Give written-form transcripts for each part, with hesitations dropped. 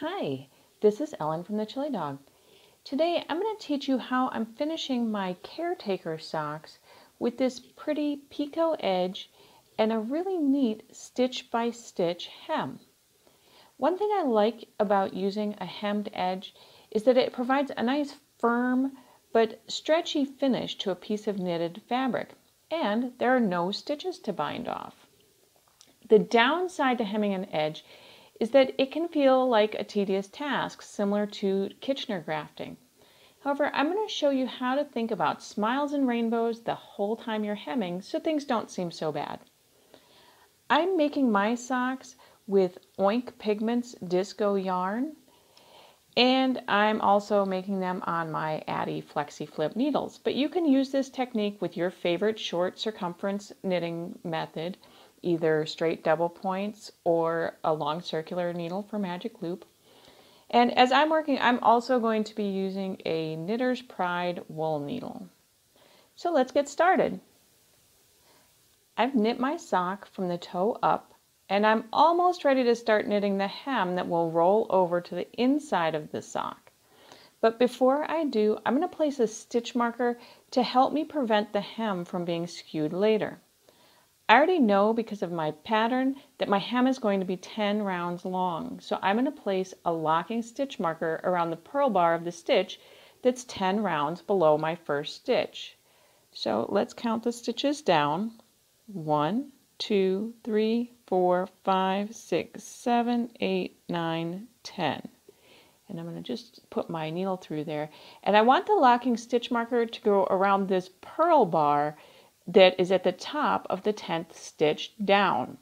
Hi, this is Ellen from the Chili Dog. Today I'm going to teach you how I'm finishing my Caretaker socks with this pretty picot edge and a really neat stitch by stitch hem. One thing I like about using a hemmed edge is that it provides a nice firm but stretchy finish to a piece of knitted fabric, and there are no stitches to bind off. The downside to hemming an edge is that it can feel like a tedious task, similar to Kitchener grafting. However, I'm going to show you how to think about smiles and rainbows the whole time you're hemming so things don't seem so bad. I'm making my socks with Oink Pigments Disco yarn, and I'm also making them on my addi FlexiFlip needles. But you can use this technique with your favorite short circumference knitting method, either straight double points or a long circular needle for magic loop. And as I'm working, I'm also going to be using a Knitter's Pride wool needle. So let's get started. I've knit my sock from the toe up, and I'm almost ready to start knitting the hem that will roll over to the inside of the sock. But before I do, I'm going to place a stitch marker to help me prevent the hem from being skewed later. I already know because of my pattern that my hem is going to be 10 rounds long, so I'm going to place a locking stitch marker around the purl bar of the stitch that's 10 rounds below my first stitch. So let's count the stitches down. 1, 2, 3, 4, 5, 6, 7, 8, 9, 10. And I'm going to just put my needle through there. And I want the locking stitch marker to go around this purl bar that is at the top of the 10th stitch down.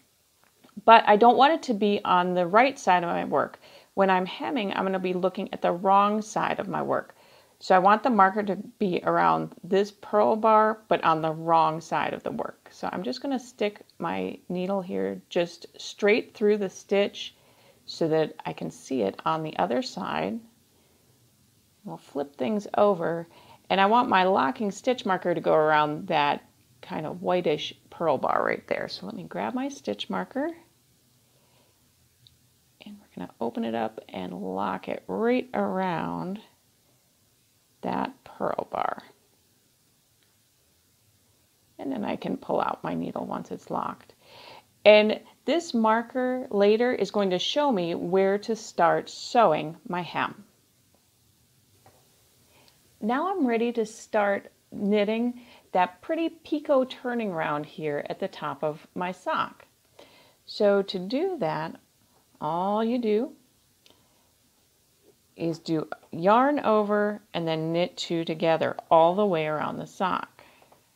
But I don't want it to be on the right side of my work. When I'm hemming, I'm going to be looking at the wrong side of my work. So I want the marker to be around this purl bar, but on the wrong side of the work. So I'm just going to stick my needle here just straight through the stitch so that I can see it on the other side. We'll flip things over, and I want my locking stitch marker to go around that kind of whitish purl bar right there. So let me grab my stitch marker, and we're going to open it up and lock it right around that purl bar. And then I can pull out my needle once it's locked. And this marker later is going to show me where to start sewing my hem. Now I'm ready to start knitting that pretty picot turning round here at the top of my sock. So to do that, all you do is do yarn over and then knit 2 together all the way around the sock.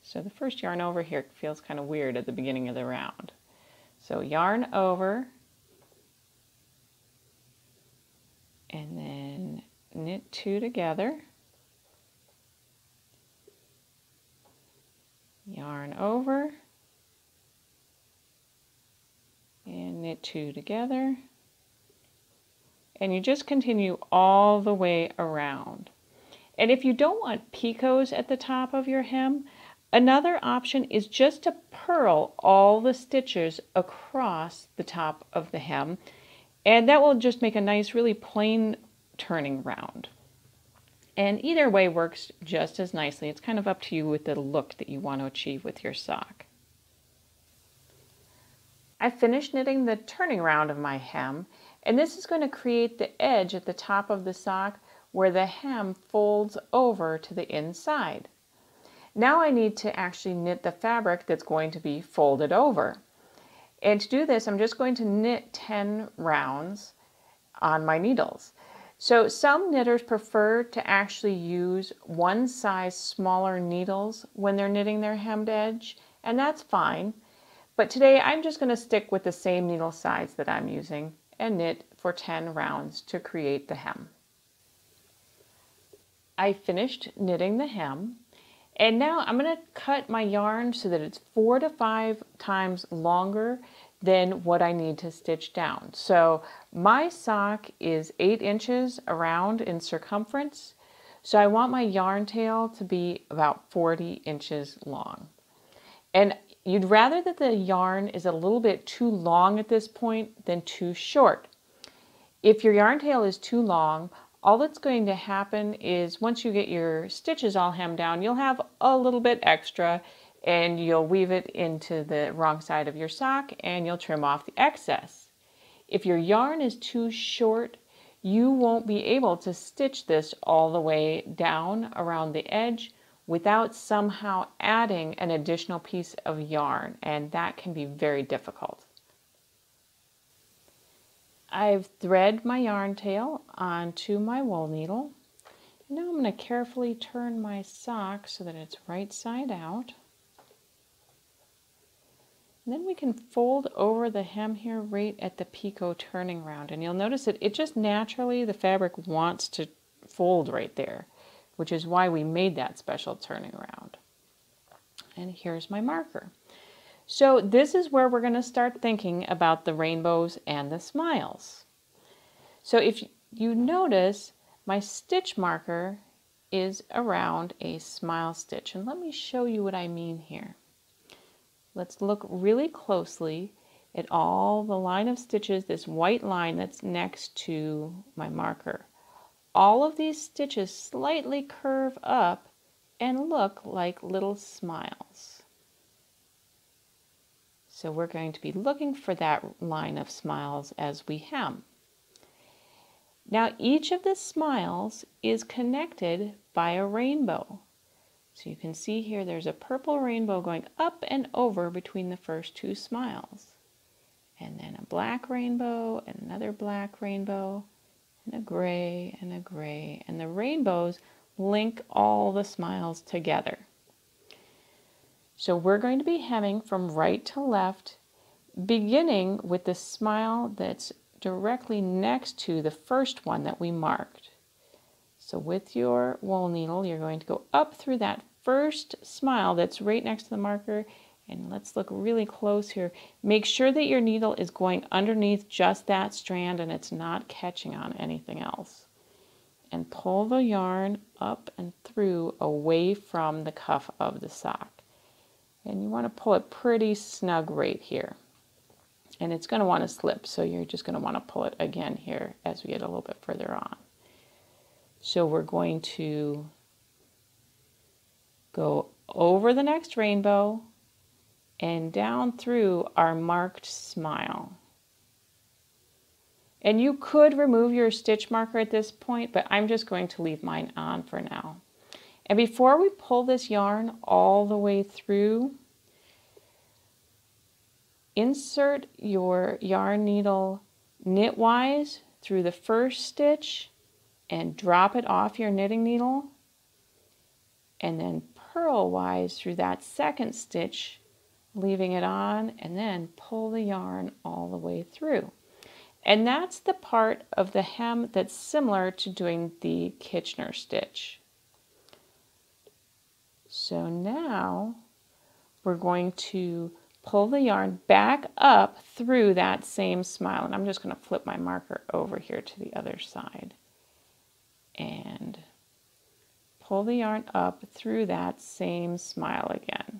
So the first yarn over here feels kind of weird at the beginning of the round. So yarn over and then knit 2 together. Yarn over and knit 2 together, and you just continue all the way around. And if you don't want picots at the top of your hem, another option is just to purl all the stitches across the top of the hem, and that will just make a nice really plain turning round. And either way works just as nicely. It's kind of up to you with the look that you want to achieve with your sock. I finished knitting the turning round of my hem, and this is going to create the edge at the top of the sock where the hem folds over to the inside. Now I need to actually knit the fabric that's going to be folded over. And to do this, I'm just going to knit 10 rounds on my needles. So some knitters prefer to actually use one size smaller needles when they're knitting their hemmed edge, and that's fine. But today I'm just going to stick with the same needle size that I'm using and knit for 10 rounds to create the hem. I finished knitting the hem, and now I'm going to cut my yarn so that it's 4 to 5 times longer than what I need to stitch down. So my sock is 8 inches around in circumference, so I want my yarn tail to be about 40 inches long. And you'd rather that the yarn is a little bit too long at this point than too short. If your yarn tail is too long, all that's going to happen is once you get your stitches all hemmed down, you'll have a little bit extra and you'll weave it into the wrong side of your sock and you'll trim off the excess. If your yarn is too short, you won't be able to stitch this all the way down around the edge without somehow adding an additional piece of yarn, and that can be very difficult. I've threaded my yarn tail onto my wool needle. Now I'm going to carefully turn my sock so that it's right side out. And then we can fold over the hem here right at the picot turning round. And you'll notice that it just naturally, the fabric wants to fold right there, which is why we made that special turning round. And here's my marker. So this is where we're going to start thinking about the rainbows and the smiles. So if you notice, my stitch marker is around a smile stitch. And let me show you what I mean here. Let's look really closely at all the line of stitches, this white line that's next to my marker. All of these stitches slightly curve up and look like little smiles. So we're going to be looking for that line of smiles as we hem. Now each of the smiles is connected by a rainbow. So you can see here there's a purple rainbow going up and over between the first two smiles. And then a black rainbow, and another black rainbow, and a gray, and a gray. And the rainbows link all the smiles together. So we're going to be hemming from right to left, beginning with the smile that's directly next to the first one that we marked. So with your wool needle, you're going to go up through that first smile that's right next to the marker, and let's look really close here. Make sure that your needle is going underneath just that strand and it's not catching on anything else. And pull the yarn up and through away from the cuff of the sock. And you want to pull it pretty snug right here. And it's going to want to slip, so you're just going to want to pull it again here as we get a little bit further on. So we're going to go over the next rainbow and down through our marked smile. And you could remove your stitch marker at this point, but I'm just going to leave mine on for now. And before we pull this yarn all the way through, insert your yarn needle knitwise through the first stitch and drop it off your knitting needle, and then purlwise through that second stitch, leaving it on, and then pull the yarn all the way through. And that's the part of the hem that's similar to doing the Kitchener stitch. So now we're going to pull the yarn back up through that same smile. And I'm just going to flip my marker over here to the other side. And pull the yarn up through that same smile again.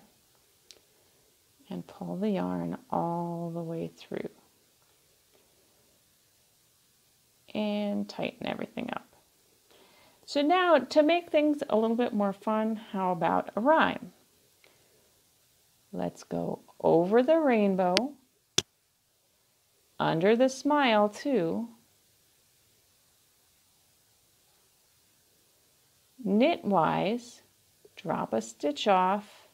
And pull the yarn all the way through. And tighten everything up. So now, to make things a little bit more fun, how about a rhyme? Let's go over the rainbow, under the smile too, knitwise, drop a stitch off,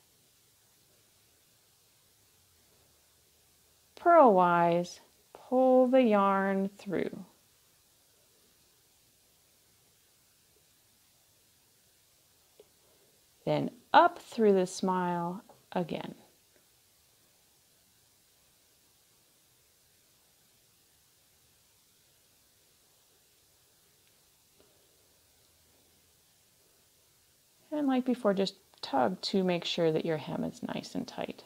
purlwise, pull the yarn through. Then up through the smile again. And like before, just tug to make sure that your hem is nice and tight.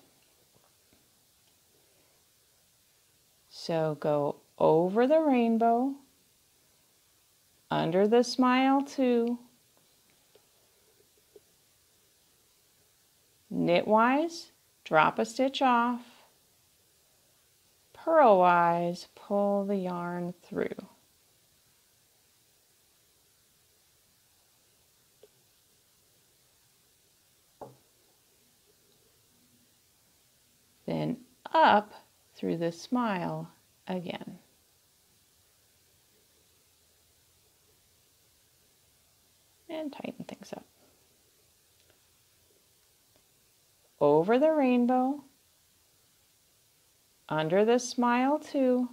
So go over the rainbow, under the smile too, knitwise, drop a stitch off, purlwise pull the yarn through. Then up through the smile again. And tighten things up. Over the rainbow, under the smile 2,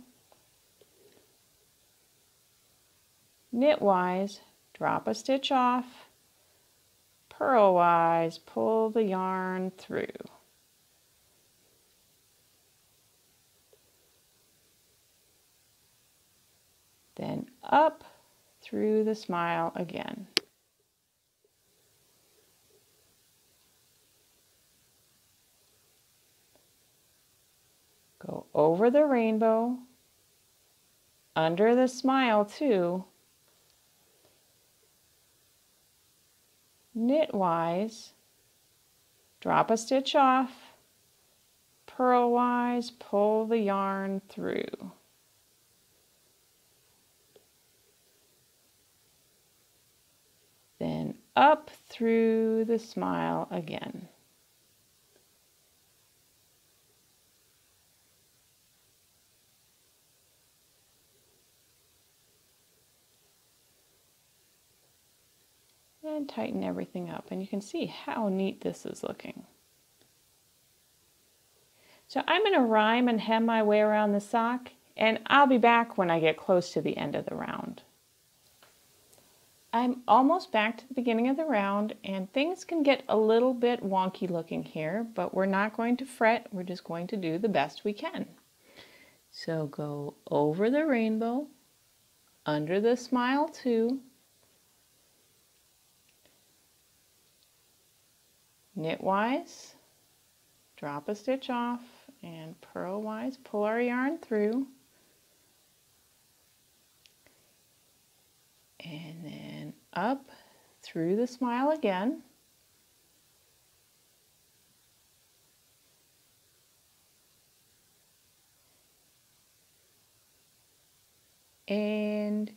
knitwise, drop a stitch off, purlwise, pull the yarn through. Then up through the smile again. Go over the rainbow, under the smile 2, knitwise, drop a stitch off, purlwise, pull the yarn through. Then up through the smile again. And tighten everything up, and you can see how neat this is looking. So I'm going to rhyme and hem my way around the sock, and I'll be back when I get close to the end of the round. I'm almost back to the beginning of the round, and things can get a little bit wonky looking here, but we're not going to fret, we're just going to do the best we can. So go over the rainbow, under the smile 2, knitwise, drop a stitch off, and purlwise pull our yarn through, and then up through the smile again, and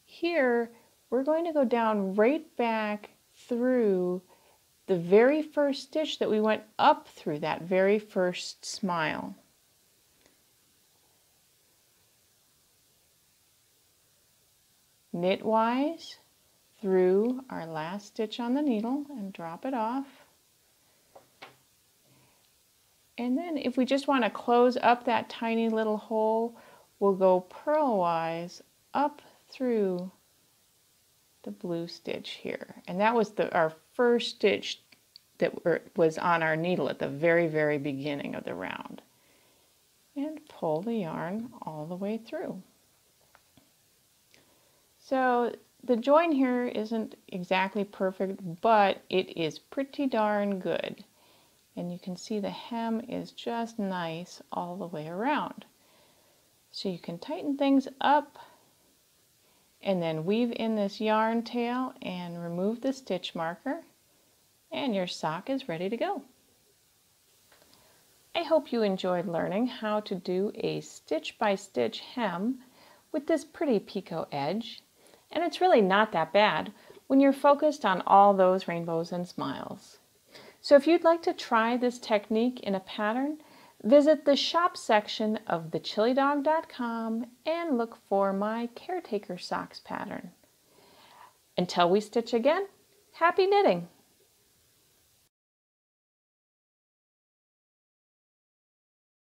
here we're going to go down right back through the very first stitch that we went up through, that very first smile. Knitwise through our last stitch on the needle and drop it off. And then if we just want to close up that tiny little hole, we'll go purlwise up through the blue stitch here. And that was our first stitch that was on our needle at the very, very beginning of the round. And pull the yarn all the way through. So the join here isn't exactly perfect, but it is pretty darn good. And you can see the hem is just nice all the way around. So you can tighten things up and then weave in this yarn tail and remove the stitch marker, and your sock is ready to go. I hope you enjoyed learning how to do a stitch by stitch hem with this pretty picot edge, and it's really not that bad when you're focused on all those rainbows and smiles. So if you'd like to try this technique in a pattern, visit the shop section of thechilidog.com and look for my Caretaker socks pattern. Until we stitch again, happy knitting!